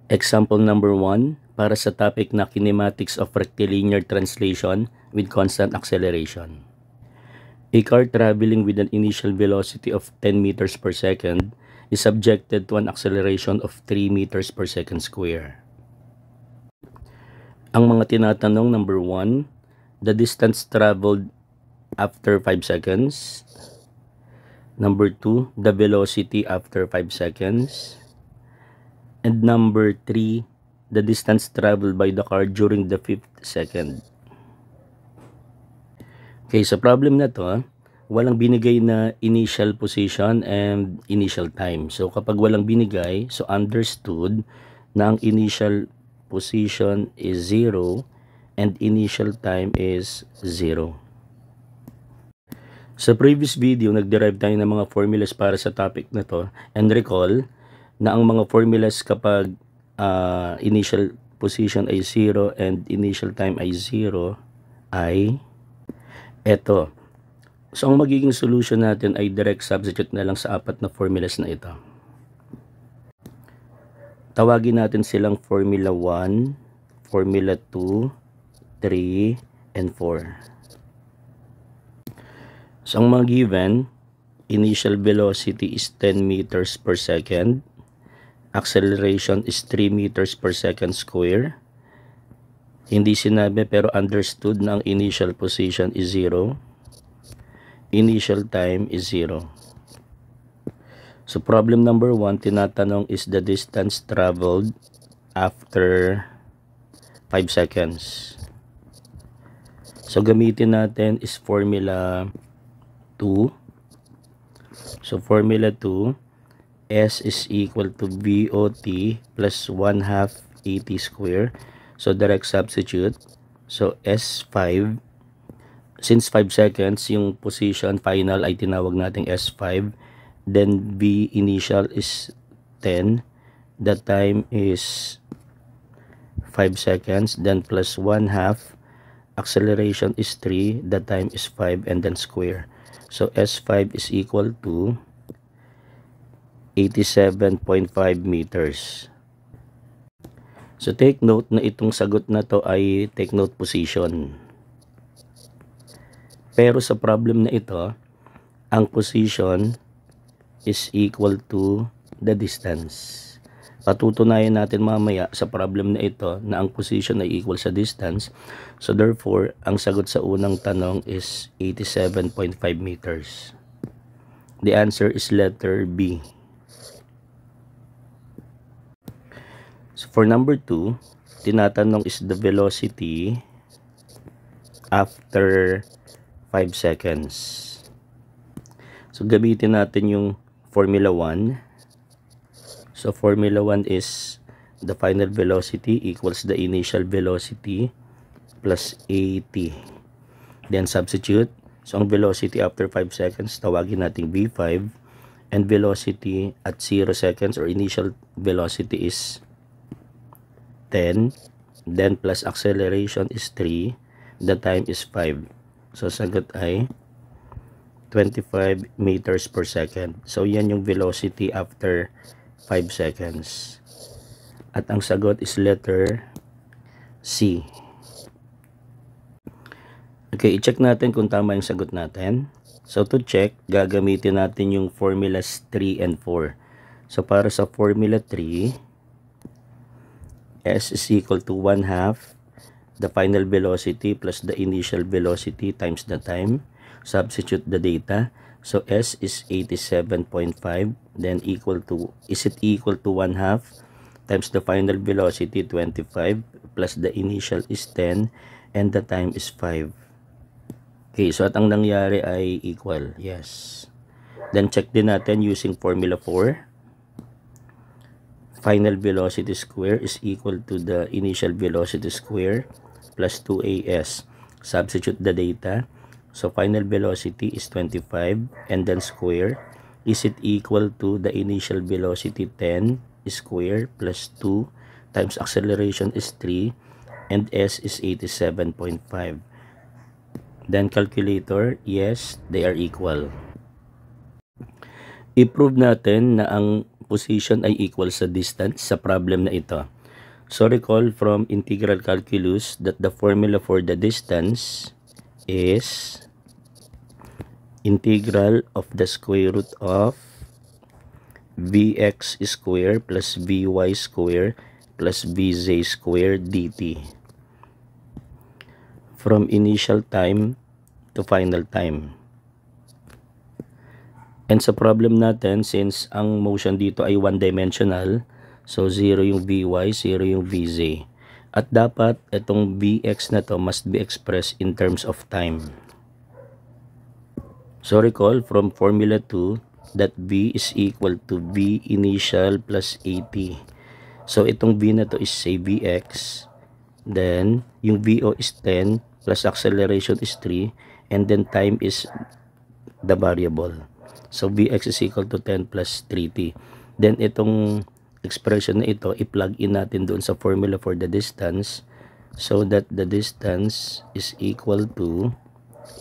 Example number 1, para sa topic na kinematics of rectilinear translation with constant acceleration. A car traveling with an initial velocity of 10 meters per second is subjected to an acceleration of 3 meters per second square. Ang mga tinatanong, number 1, the distance traveled after 5 seconds. Number 2, the velocity after 5 seconds. And number 3, the distance traveled by the car during the 5th second. Okay, sa problem na to, walang binigay na initial position and initial time. So kapag walang binigay, so understood na ang initial position is 0 and initial time is 0. Sa previous video, nag-derive tayo ng mga formulas para sa topic na to, and recall na ang mga formulas kapag initial position ay 0 and initial time ay 0 ay eto. So ang magiging solution natin ay direct substitute na lang sa apat na formulas na ito. Tawagin natin silang formula 1, formula 2, 3, and 4. So ang mga given, initial velocity is 10 meters per second. Acceleration is 3 meters per second square. Hindi sinabi pero understood na ang initial position is 0. Initial time is 0. So problem number 1, tinatanong is the distance traveled after 5 seconds. So gamitin natin is formula 2. So formula 2, S is equal to VOT plus 1/2 AT square. So direct substitute. So S5, since 5 seconds, yung position final ay tinawag nating S5. Then V initial is 10. The time is 5 seconds. Then plus 1/2. Acceleration is 3. The time is 5 and then square. So S5 is equal to 87.5 meters. So take note na itong sagot na to ay take note position. Pero sa problem na ito, ang position is equal to the distance. Patutunayan natin mamaya sa problem na ito na ang position ay equal sa distance. So therefore, ang sagot sa unang tanong is 87.5 meters. The answer is letter B. So for number 2, tinatanong is the velocity after 5 seconds. So gamitin natin yung formula 1. So formula 1 is the final velocity equals the initial velocity plus AT. Then substitute. So ang velocity after 5 seconds, tawagin natin V5. And velocity at 0 seconds or initial velocity is 10. Then plus acceleration is 3. The time is 5. So sagot ay 25 meters per second. So yan yung velocity after 5 seconds. At ang sagot is letter C. Okay, i-check natin kung tama yung sagot natin. So to check, gagamitin natin yung formulas 3 and 4. So para sa formula 3, S is equal to 1/2 the final velocity plus the initial velocity times the time. Substitute the data. So S is 87.5, then equal to, is it equal to 1/2 times the final velocity 25 plus the initial is 10 and the time is 5. Okay, so at ang nangyari ay equal. Yes. Then check din natin using formula 4. Final velocity square is equal to the initial velocity square plus 2AS. Substitute the data. So final velocity is 25 and then square. Is it equal to the initial velocity 10 square plus 2 times acceleration is 3 and S is 87.5. Then calculator, yes, they are equal. I-prove natin na ang position ay equal sa distance sa problem na ito. So recall from integral calculus that the formula for the distance is integral of the square root of vx square plus vy square plus vz square dt from initial time to final time. And sa problem natin, since ang motion dito ay one-dimensional, so 0 yung vy, 0 yung vz. At dapat itong vx na to must be expressed in terms of time. So recall from formula 2 that v is equal to v initial plus at. So itong v na to is say vx, then yung vo is 10 plus acceleration is 3, and then time is the variable. So vx is equal to 10 plus 3t. Then itong expression na ito, i-plug in natin doon sa formula for the distance, so that the distance is equal to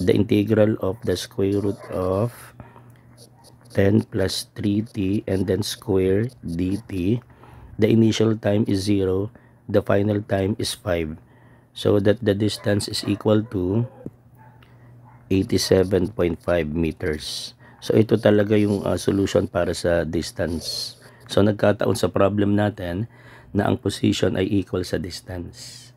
the integral of the square root of 10 plus 3t and then square dt. The initial time is 0, the final time is 5, so that the distance is equal to 87.5 meters. So ito talaga yung solution para sa distance. So nagkataon sa problem natin na ang position ay equal sa distance.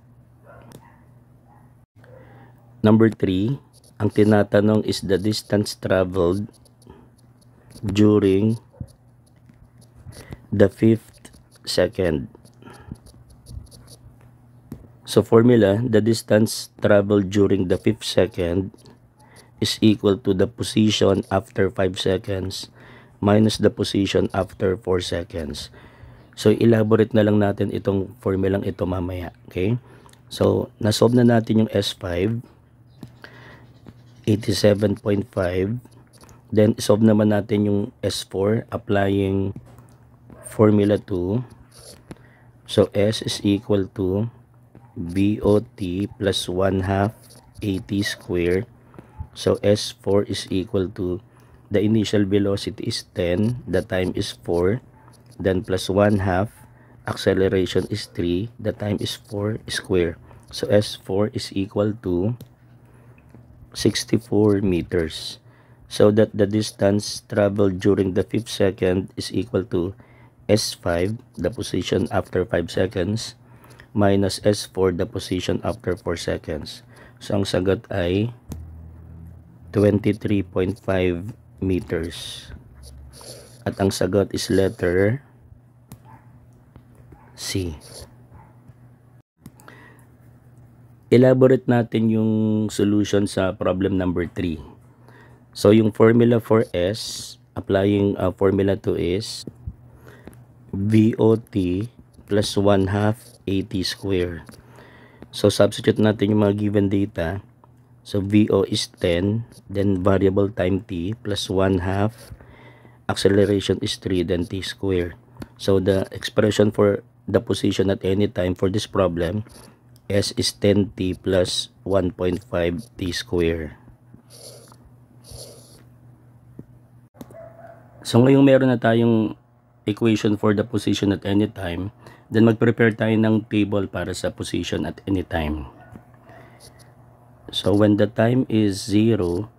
Number 3, ang tinatanong is the distance traveled during the 5th second. So formula, the distance traveled during the 5th second is equal to the position after 5 seconds minus the position after 4 seconds. So elaborate na lang natin itong formulang ito mamaya. Okay? So nasolve na natin yung S5, 87.5. Then solve naman natin yung S4 applying formula 2. So S is equal to VOT plus 1/2 AT squared. So S4 is equal to the initial velocity is 10, the time is 4, then plus 1/2, acceleration is 3, the time is 4 square. So S4 is equal to 64 meters. So that the distance traveled during the 5th second is equal to S5, the position after 5 seconds, minus S4, the position after 4 seconds. So ang sagot ay 23.5 meters. At ang sagot is letter C. Elaborate natin yung solution sa problem number 3. So yung formula for S, applying formula 2 is VOT plus 1/2 AT square. So substitute natin yung mga given data. So VO is 10, then variable time t plus 1/2, acceleration is 3, then t square. So the expression for the position at any time for this problem, S is 10t plus 1.5 t square. So ngayong meron na tayong equation for the position at any time, then mag-prepare tayo ng table para sa position at any time. So when the time is 0,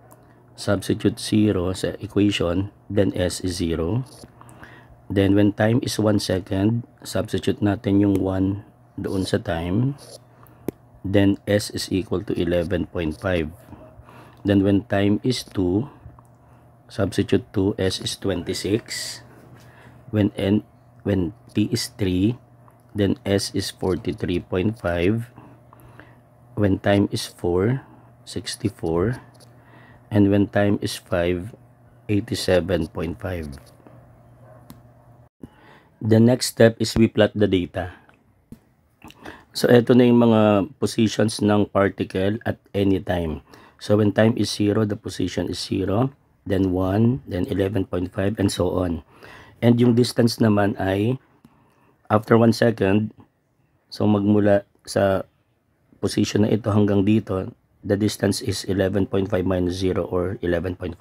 substitute 0 sa equation, then S is 0. Then when time is 1 second, substitute natin yung 1 doon sa time, then S is equal to 11.5. Then when time is 2, substitute 2, S is 26. When T is 3, then S is 43.5. When time is 4, 64. And when time is 5, 87.5. The next step is we plot the data. So ito na yung mga positions ng particle at any time. So when time is 0, the position is 0, then 1, then 11.5, and so on. And yung distance naman ay after 1 second, so magmula sa position na ito hanggang dito, the distance is 11.5 minus 0 or 11.5.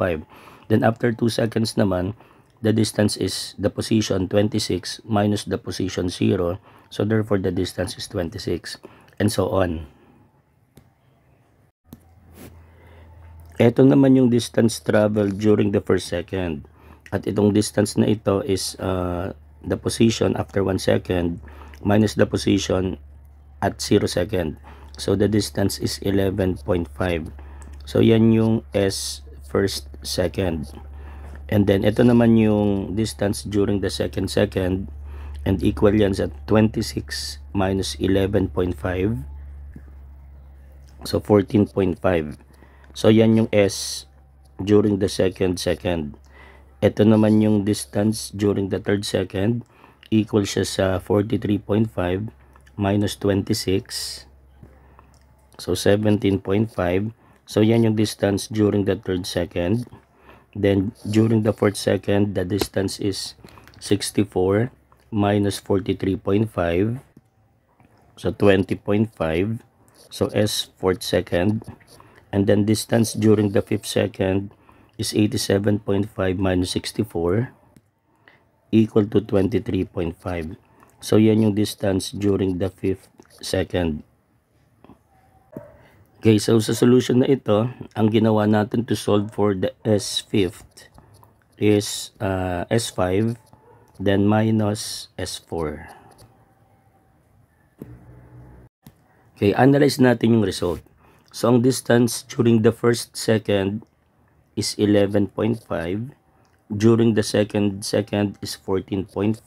Then after 2 seconds naman, the distance is the position 26 minus the position 0 So therefore the distance is 26, and so on. Ito naman yung distance traveled during the first second. At itong distance na ito is the position after 1 second minus the position at 0 second. So the distance is 11.5. So yan yung S first second. And then ito naman yung distance during the second second, and equal yan sa 26 minus 11.5. So 14.5. So yan yung S during the second second. Ito naman yung distance during the third second, equal siya sa 43.5 minus 26. So 17.5. So yan yung distance during the third second. Then during the fourth second, the distance is 64 minus 43.5. So 20.5. So S fourth second. And then distance during the fifth second is 87.5 minus 64, equal to 23.5. So yan yung distance during the fifth second. Okay, so sa solution na ito, ang ginawa natin to solve for the S5th is S5, then minus S4. Okay, analyze natin yung result. So ang distance during the first second is 11.5, during the second is 14.5,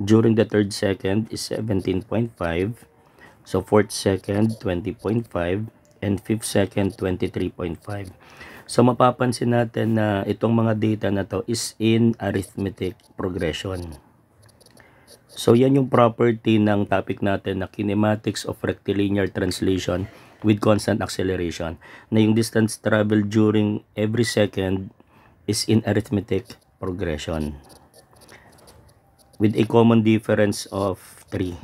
during the third second is 17.5, so fourth second 20.5, and fifth second 23.5. So mapapansin natin na itong mga data na to is in arithmetic progression. So yan yung property ng topic natin na kinematics of rectilinear translation with constant acceleration, na yung distance traveled during every second is in arithmetic progression with a common difference of 3.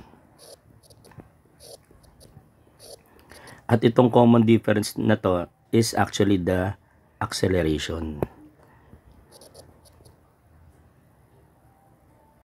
At itong common difference na to is actually the acceleration.